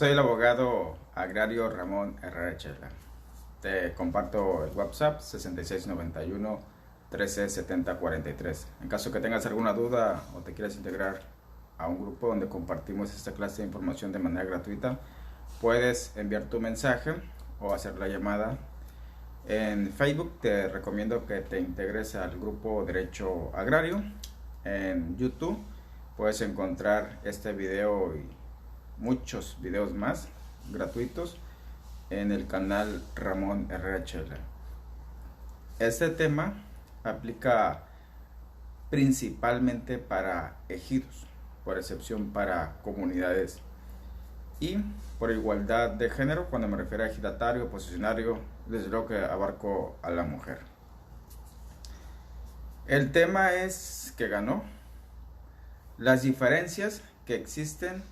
Soy el abogado agrario Ramón Herrera Chela. Te comparto el WhatsApp 6691 137043. En caso que tengas alguna duda o te quieras integrar a un grupo donde compartimos esta clase de información de manera gratuita, puedes enviar tu mensaje o hacer la llamada. En Facebook te recomiendo que te integres al grupo Derecho Agrario. En YouTube puedes encontrar este video y muchos videos más gratuitos en el canal Ramón Herrera Chela. Este tema aplica principalmente para ejidos, por excepción para comunidades, y por igualdad de género. Cuando me refiero a ejidatario, posesionario, desde luego que abarco a la mujer. El tema es que ganó las diferencias que existen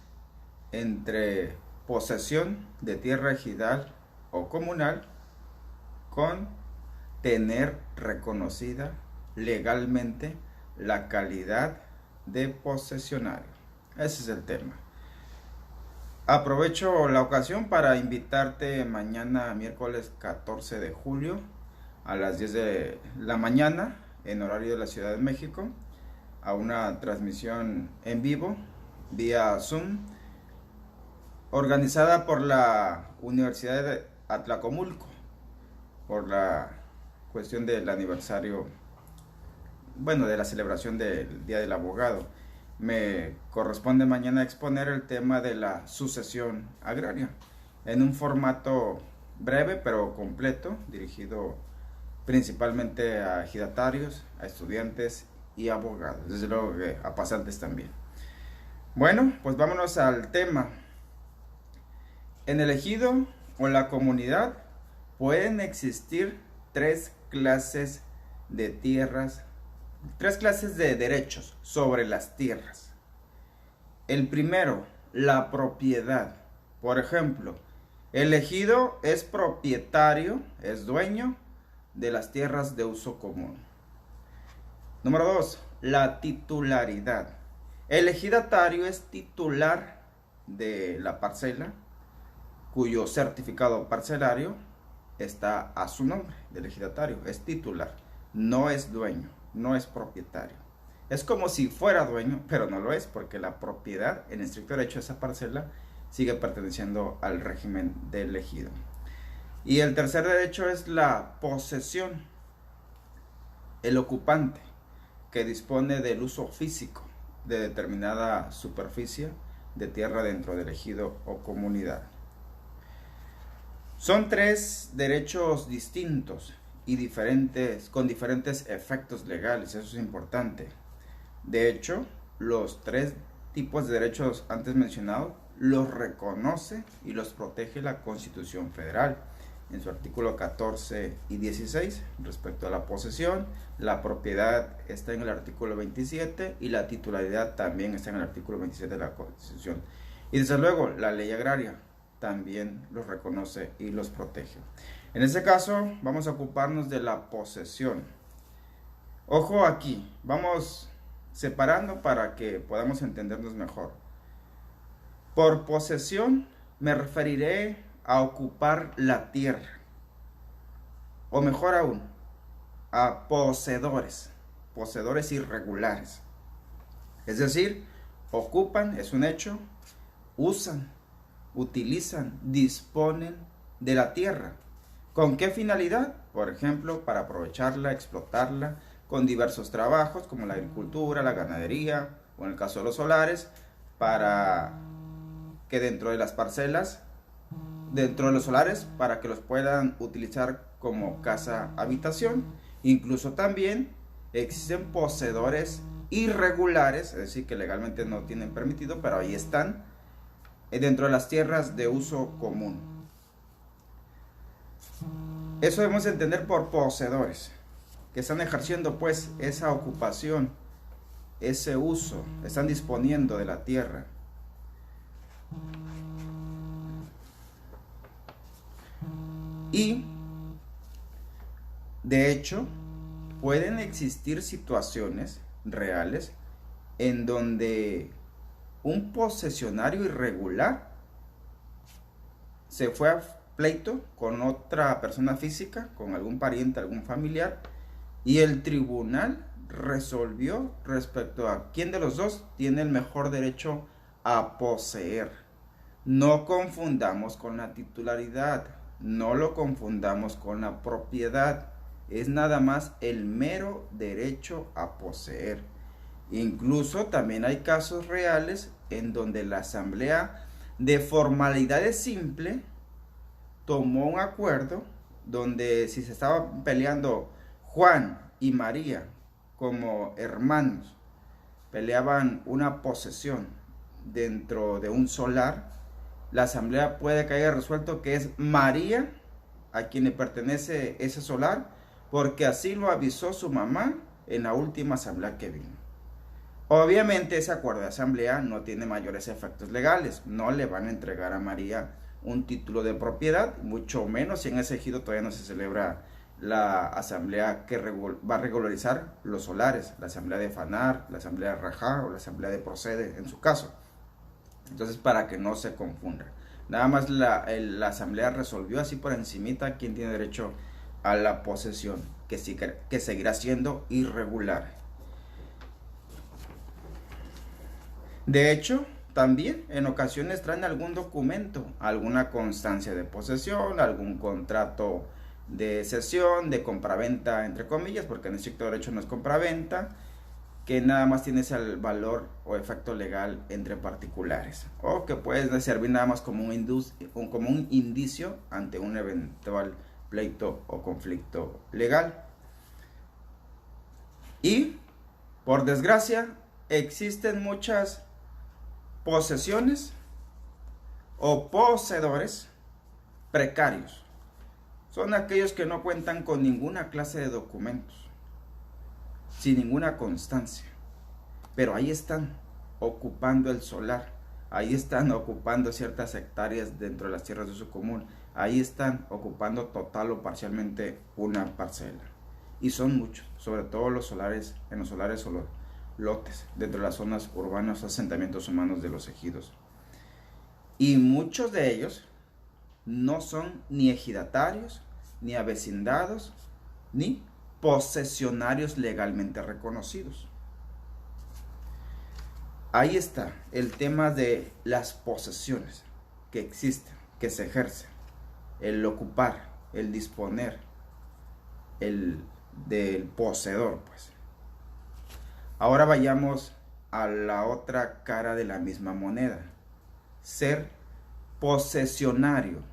entre posesión de tierra ejidal o comunal con tener reconocida legalmente la calidad de posesionario. Ese es el tema. Aprovecho la ocasión para invitarte mañana, miércoles 14 de julio, a las 10 de la mañana, en horario de la Ciudad de México, a una transmisión en vivo vía Zoom, organizada por la Universidad de Atlacomulco, por la cuestión del aniversario, de la celebración del Día del Abogado. Me corresponde mañana exponer el tema de la sucesión agraria en un formato breve pero completo, dirigido principalmente a ejidatarios, a estudiantes y abogados, desde luego que a pasantes también. Bueno, pues vámonos al tema. En el ejido o la comunidad pueden existir tres clases de tierras, tres clases de derechos sobre las tierras. El primero, la propiedad. Por ejemplo, el ejido es propietario, es dueño de las tierras de uso común. Número 2, la titularidad. El ejidatario es titular de la parcela, cuyo certificado parcelario está a su nombre, del ejidatario. Es titular, no es dueño, no es propietario. Es como si fuera dueño, pero no lo es, porque la propiedad, en estricto derecho, esa parcela sigue perteneciendo al régimen del ejido. Y el tercer derecho es la posesión. El ocupante, que dispone del uso físico de determinada superficie de tierra dentro del ejido o comunidad. Son tres derechos distintos y diferentes, con diferentes efectos legales, eso es importante. De hecho, los tres tipos de derechos antes mencionados los reconoce y los protege la Constitución Federal en su artículo 14 y 16 respecto a la posesión. La propiedad está en el artículo 27 y la titularidad también está en el artículo 27 de la Constitución. Y desde luego la ley agraria también los reconoce y los protege. En este caso vamos a ocuparnos de la posesión. Ojo aquí, vamos separando para que podamos entendernos mejor. Por posesión me referiré a ocupar la tierra, o mejor aún, a poseedores irregulares. Es decir, ocupan, es un hecho, usan, utilizan, disponen de la tierra. ¿Con qué finalidad? Por ejemplo, para aprovecharla, explotarla con diversos trabajos como la agricultura, la ganadería, o en el caso de los solares, para que dentro de las parcelas, dentro de los solares, para que los puedan utilizar como casa habitación. Incluso también existen poseedores irregulares, es decir, que legalmente no tienen permitido, pero ahí están, dentro de las tierras de uso común. Eso debemos entender por poseedores, que están ejerciendo pues esa ocupación, ese uso, están disponiendo de la tierra. Y de hecho pueden existir situaciones reales en donde un posesionario irregular se fue a pleito con otra persona física, con algún pariente, algún familiar, y el tribunal resolvió respecto a quién de los dos tiene el mejor derecho a poseer. No confundamos con la titularidad, no lo confundamos con la propiedad, es nada más el mero derecho a poseer. Incluso también hay casos reales en donde la asamblea de formalidades simple tomó un acuerdo donde si se estaban peleando Juan y María como hermanos, peleaban una posesión dentro de un solar, la asamblea puede que haya resuelto que es María a quien le pertenece ese solar, porque así lo avisó su mamá en la última asamblea que vino. Obviamente ese acuerdo de asamblea no tiene mayores efectos legales, no le van a entregar a María un título de propiedad, mucho menos si en ese ejido todavía no se celebra la asamblea que va a regularizar los solares, la asamblea de Fanar, la asamblea de Rajá o la asamblea de Procede en su caso. Entonces, para que no se confunda, nada más la asamblea resolvió así por encimita quién tiene derecho a la posesión, que seguirá siendo irregular. De hecho, también en ocasiones traen algún documento, alguna constancia de posesión, algún contrato de cesión, de compraventa, entre comillas, porque en estricto derecho no es compraventa, que nada más tiene ese valor o efecto legal entre particulares, o que puede servir nada más como un indicio ante un eventual pleito o conflicto legal. Y, por desgracia, existen muchas posesiones o poseedores precarios. Son aquellos que no cuentan con ninguna clase de documentos, sin ninguna constancia, pero ahí están ocupando el solar, ahí están ocupando ciertas hectáreas dentro de las tierras de uso común, ahí están ocupando total o parcialmente una parcela. Y son muchos, sobre todo en los solares o los lotes dentro de las zonas urbanas o asentamientos humanos de los ejidos. Y muchos de ellos no son ni ejidatarios, ni avecindados, ni posesionarios legalmente reconocidos. Ahí está el tema de las posesiones que existen, que se ejercen, el ocupar, el disponer, el del poseedor, pues. Ahora vayamos a la otra cara de la misma moneda, ser posesionario.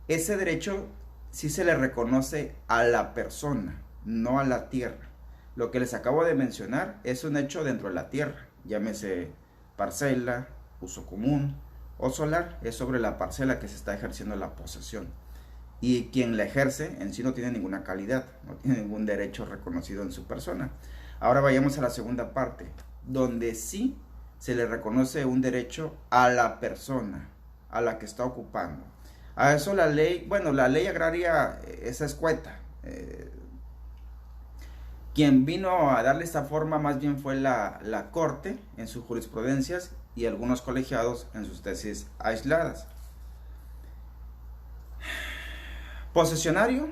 Ese derecho sí se le reconoce a la persona, no a la tierra. Lo que les acabo de mencionar es un hecho dentro de la tierra, llámese parcela, uso común o solar, es sobre la parcela que se está ejerciendo la posesión. Y quien la ejerce en sí no tiene ninguna calidad, no tiene ningún derecho reconocido en su persona. Ahora vayamos a la segunda parte, donde sí se le reconoce un derecho a la persona, a la que está ocupando. A eso la ley agraria es escueta. Quien vino a darle esta forma más bien fue la Corte en sus jurisprudencias y algunos colegiados en sus tesis aisladas. Posesionario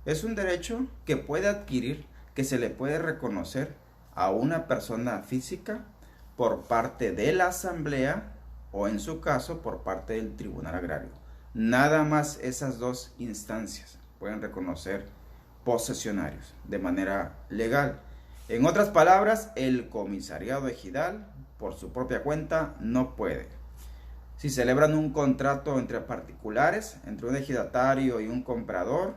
es un derecho que puede adquirir, que se le puede reconocer a una persona física por parte de la asamblea o en su caso por parte del tribunal agrario. Nada más esas dos instancias pueden reconocer posesionarios de manera legal. En otras palabras, el comisariado ejidal por su propia cuenta no puede. Si celebran un contrato entre particulares, entre un ejidatario y un comprador,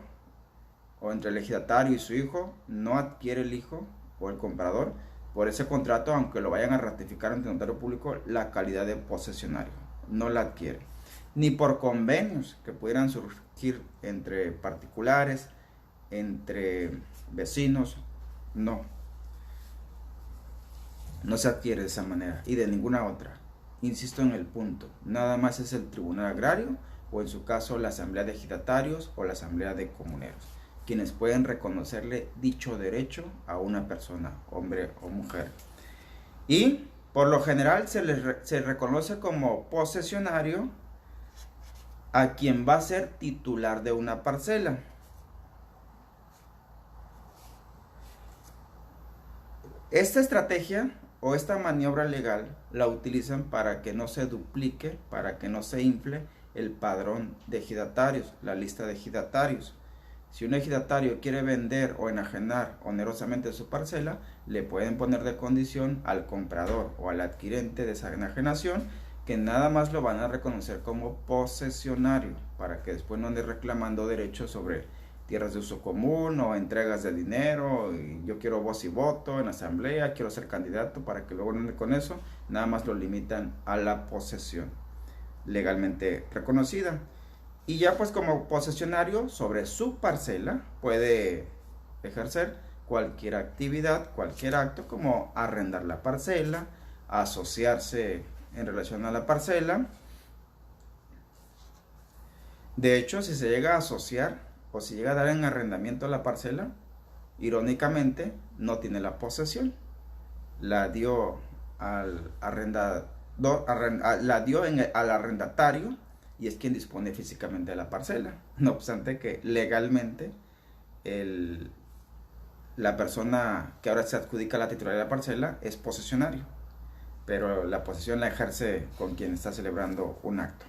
o entre el ejidatario y su hijo, no adquiere el hijo o el comprador por ese contrato, aunque lo vayan a ratificar ante el notario público, la calidad de posesionario. No la adquiere. Ni por convenios que pudieran surgir entre particulares, entre vecinos, no. No se adquiere de esa manera y de ninguna otra. Insisto en el punto, nada más es el tribunal agrario o en su caso la asamblea de ejidatarios o la asamblea de comuneros quienes pueden reconocerle dicho derecho a una persona, hombre o mujer. Y por lo general se reconoce como posesionario a quien va a ser titular de una parcela. Esta estrategia o esta maniobra legal la utilizan para que no se duplique, para que no se infle el padrón de ejidatarios, la lista de ejidatarios. Si un ejidatario quiere vender o enajenar onerosamente su parcela, le pueden poner de condición al comprador o al adquirente de esa enajenación que nada más lo van a reconocer como posesionario, para que después no ande reclamando derechos sobre tierras de uso común o entregas de dinero, y yo quiero voz y voto en asamblea, quiero ser candidato, para que luego no ande con eso. Nada más lo limitan a la posesión legalmente reconocida. Y ya pues como posesionario sobre su parcela puede ejercer cualquier actividad, cualquier acto, como arrendar la parcela, asociarse en relación a la parcela. De hecho, si se llega a asociar o si llega a dar en arrendamiento a la parcela, irónicamente no tiene la posesión. La dio al arrendador, al arrendatario, y es quien dispone físicamente de la parcela. No obstante que legalmente la persona que ahora se adjudica la titularidad de la parcela es posesionario, pero la posesión la ejerce con quien está celebrando un acto,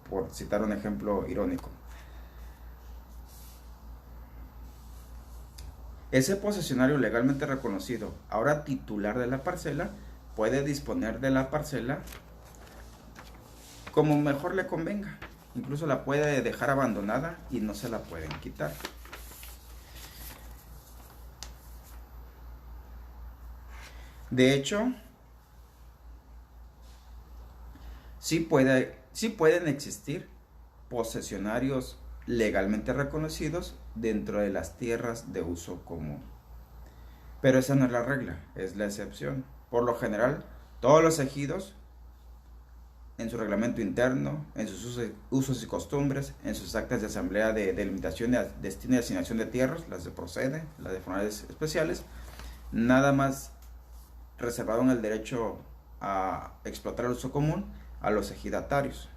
por citar un ejemplo irónico. Ese posesionario legalmente reconocido, ahora titular de la parcela, puede disponer de la parcela como mejor le convenga. Incluso la puede dejar abandonada y no se la pueden quitar. De hecho, sí pueden existir posesionarios legalmente reconocidos dentro de las tierras de uso común. Pero esa no es la regla, es la excepción. Por lo general, todos los ejidos, en su reglamento interno, en sus usos y costumbres, en sus actas de asamblea de delimitación, de destino y asignación de tierras, las de procede, las de formalidades especiales, nada más reservaron el derecho a explotar el uso común a los ejidatarios,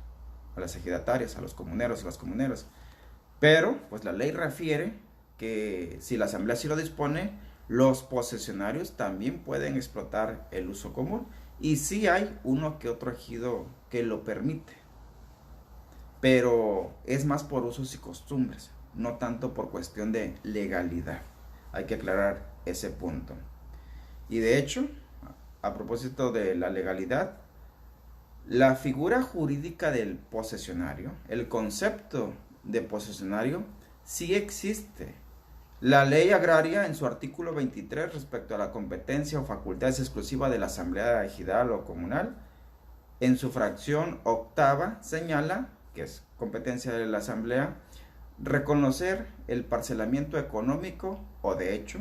a las ejidatarias, a los comuneros, a las comuneras. Pero, pues la ley refiere que si la asamblea sí lo dispone, los posesionarios también pueden explotar el uso común. Y sí hay uno que otro ejido que lo permite, pero es más por usos y costumbres, no tanto por cuestión de legalidad. Hay que aclarar ese punto. Y de hecho, a propósito de la legalidad, la figura jurídica del posesionario, el concepto de posesionario, sí existe. La ley agraria, en su artículo 23, respecto a la competencia o facultades exclusivas de la asamblea ejidal o comunal, en su fracción octava señala, que es competencia de la asamblea, reconocer el parcelamiento económico o de hecho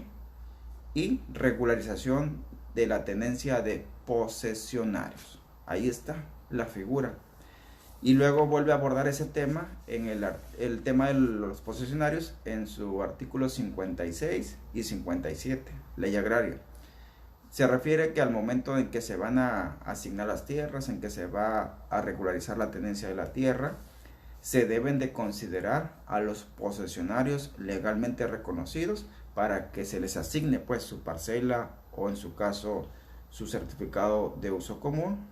y regularización de la tenencia de posesionarios. Ahí está la figura. Y luego vuelve a abordar ese tema en el tema de los posesionarios en su artículo 56 y 57, ley agraria. Se refiere que al momento en que se van a asignar las tierras, en que se va a regularizar la tenencia de la tierra, se deben de considerar a los posesionarios legalmente reconocidos para que se les asigne pues su parcela o en su caso su certificado de uso común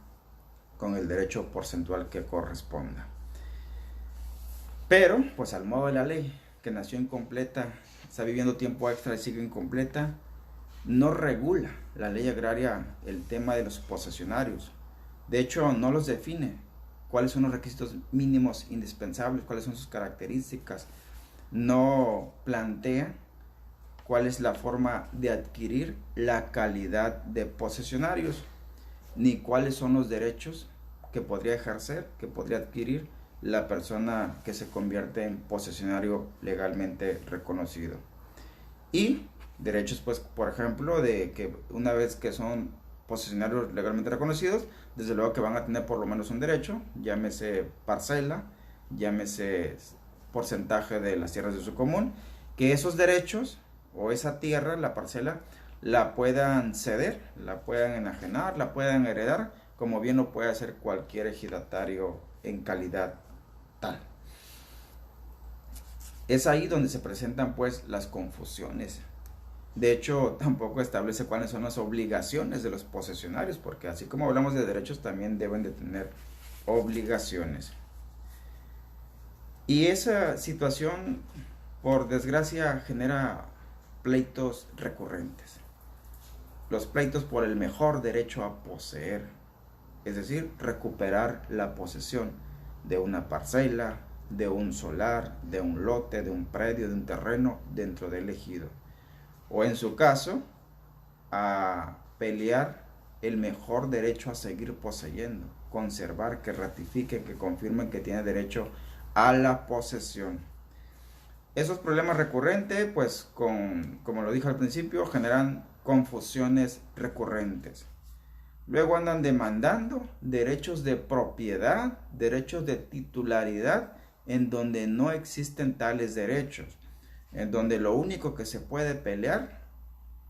con el derecho porcentual que corresponda. Pero, pues al modo de la ley, que nació incompleta, está viviendo tiempo extra y sigue incompleta, no regula la ley agraria el tema de los posesionarios. De hecho, no los define. ¿Cuáles son los requisitos mínimos indispensables? ¿Cuáles son sus características? No plantea cuál es la forma de adquirir la calidad de posesionarios, ni cuáles son los derechos que podría ejercer, que podría adquirir la persona que se convierte en posesionario legalmente reconocido. Y derechos, pues, por ejemplo, de que una vez que son posesionarios legalmente reconocidos, desde luego que van a tener por lo menos un derecho, llámese parcela, llámese porcentaje de las tierras de uso común, que esos derechos o esa tierra, la parcela, la puedan ceder, la puedan enajenar, la puedan heredar, como bien lo puede hacer cualquier ejidatario en calidad tal. es ahí donde se presentan pues las confusiones. De hecho, tampoco establece cuáles son las obligaciones de los posesionarios, porque así como hablamos de derechos, también deben de tener obligaciones. Y esa situación, por desgracia, genera pleitos recurrentes. Los pleitos por el mejor derecho a poseer, es decir, recuperar la posesión de una parcela, de un solar, de un lote, de un predio, de un terreno dentro del ejido. O en su caso, a pelear el mejor derecho a seguir poseyendo, conservar, que ratifiquen, que confirmen que tiene derecho a la posesión. Esos problemas recurrentes, pues como lo dije al principio, generan confusiones recurrentes. Luego andan demandando derechos de propiedad, derechos de titularidad, en donde no existen tales derechos, en donde lo único que se puede pelear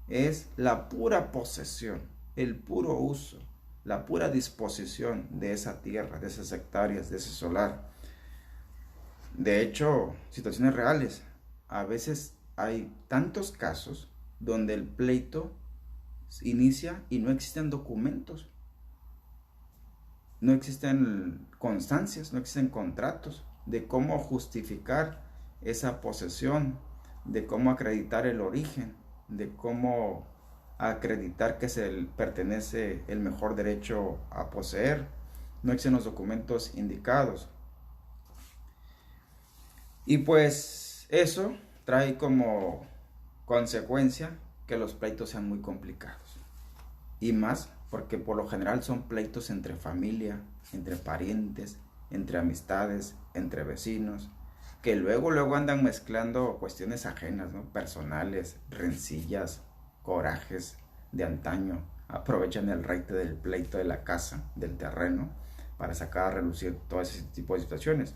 es la pura posesión, el puro uso, la pura disposición de esa tierra, de esas hectáreas, de ese solar. De hecho, situaciones reales. A veces hay tantos casos donde el pleito inicia y no existen documentos, no existen constancias, no existen contratos de cómo justificar esa posesión, de cómo acreditar el origen, de cómo acreditar que se pertenece el mejor derecho a poseer. No existen los documentos indicados. Y pues eso trae como consecuencia que los pleitos sean muy complicados. Y más porque por lo general son pleitos entre familia, entre parientes, entre amistades, entre vecinos, que luego andan mezclando cuestiones ajenas, ¿no? Personales, rencillas, corajes de antaño. Aprovechan el raite del pleito de la casa, del terreno, para sacar a relucir todo ese tipo de situaciones.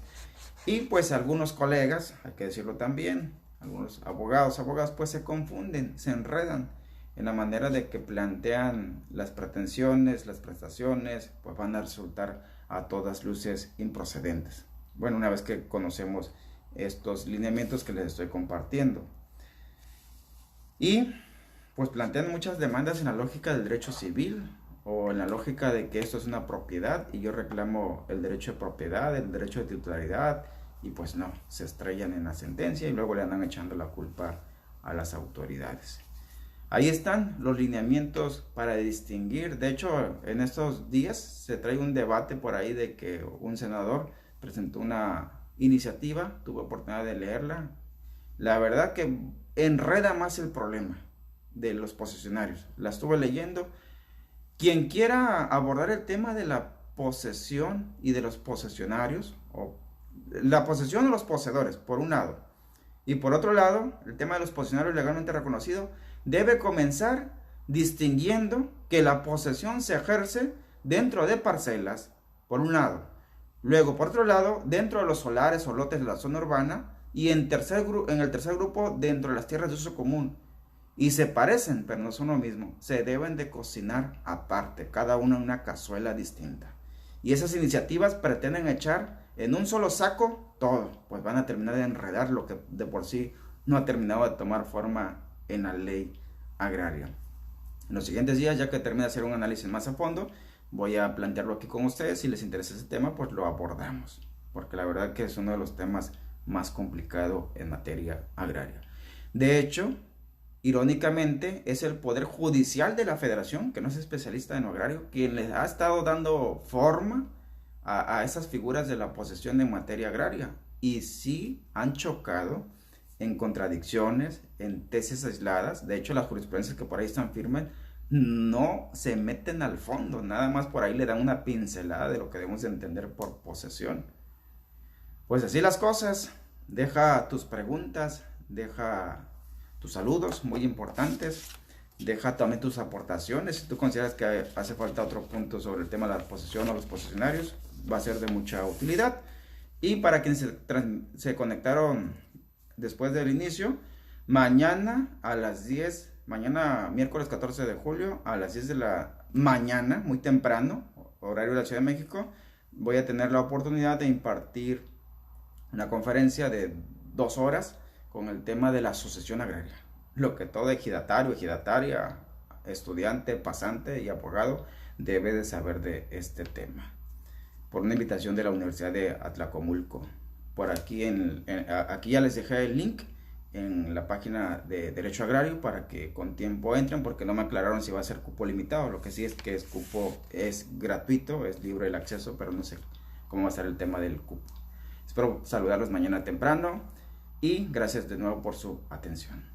Y pues algunos colegas, hay que decirlo también, algunos abogados pues se confunden, se enredan en la manera de que plantean las pretensiones, las prestaciones, pues van a resultar a todas luces improcedentes. Bueno, una vez que conocemos estos lineamientos que les estoy compartiendo. Y pues plantean muchas demandas en la lógica del derecho civil o en la lógica de que esto es una propiedad y yo reclamo el derecho de propiedad, el derecho de titularidad, y pues no, se estrellan en la sentencia y luego le andan echando la culpa a las autoridades. Ahí están los lineamientos para distinguir. De hecho, en estos días se trae un debate por ahí de que un senador presentó una iniciativa, tuve oportunidad de leerla. La verdad que enreda más el problema de los posesionarios. La estuve leyendo. Quien quiera abordar el tema de la posesión y de los posesionarios, o la posesión de los poseedores, por un lado, y por otro lado, el tema de los posesionarios legalmente reconocido, debe comenzar distinguiendo que la posesión se ejerce dentro de parcelas, por un lado. Luego, por otro lado, dentro de los solares o lotes de la zona urbana, y en el tercer grupo, dentro de las tierras de uso común. Y se parecen, pero no son lo mismo. Se deben de cocinar aparte, cada uno en una cazuela distinta. Y esas iniciativas pretenden echar en un solo saco todo, pues van a terminar de enredar lo que de por sí no ha terminado de tomar forma en la ley agraria. En los siguientes días, ya que termine de hacer un análisis más a fondo, voy a plantearlo aquí con ustedes. Si les interesa ese tema, pues lo abordamos, porque la verdad que es uno de los temas más complicados en materia agraria. De hecho, irónicamente, es el Poder Judicial de la Federación, que no es especialista en lo agrario, quien les ha estado dando forma a esas figuras de la posesión en materia agraria. Y sí han chocado en contradicciones, en tesis aisladas. De hecho, las jurisprudencias que por ahí están firmes no se meten al fondo, nada más por ahí le dan una pincelada de lo que debemos de entender por posesión. Pues así las cosas. Deja tus preguntas, deja tus saludos muy importantes, deja también tus aportaciones. Si tú consideras que hace falta otro punto sobre el tema de la posesión o los posesionarios, va a ser de mucha utilidad. Y para quienes se conectaron después del inicio, mañana a las 10, mañana miércoles 14 de julio a las 10 de la mañana, muy temprano, horario de la Ciudad de México, voy a tener la oportunidad de impartir una conferencia de 2 horas con el tema de la sucesión agraria. Lo que todo ejidatario, ejidataria, estudiante, pasante y abogado debe de saber de este tema. Por una invitación de la Universidad de Atlacomulco. Por aquí, aquí ya les dejé el link en la página de Derecho Agrario para que con tiempo entren, porque no me aclararon si va a ser cupo limitado. Lo que sí es que cupo es gratuito, es libre el acceso, pero no sé cómo va a ser el tema del cupo. Espero saludarlos mañana temprano y gracias de nuevo por su atención.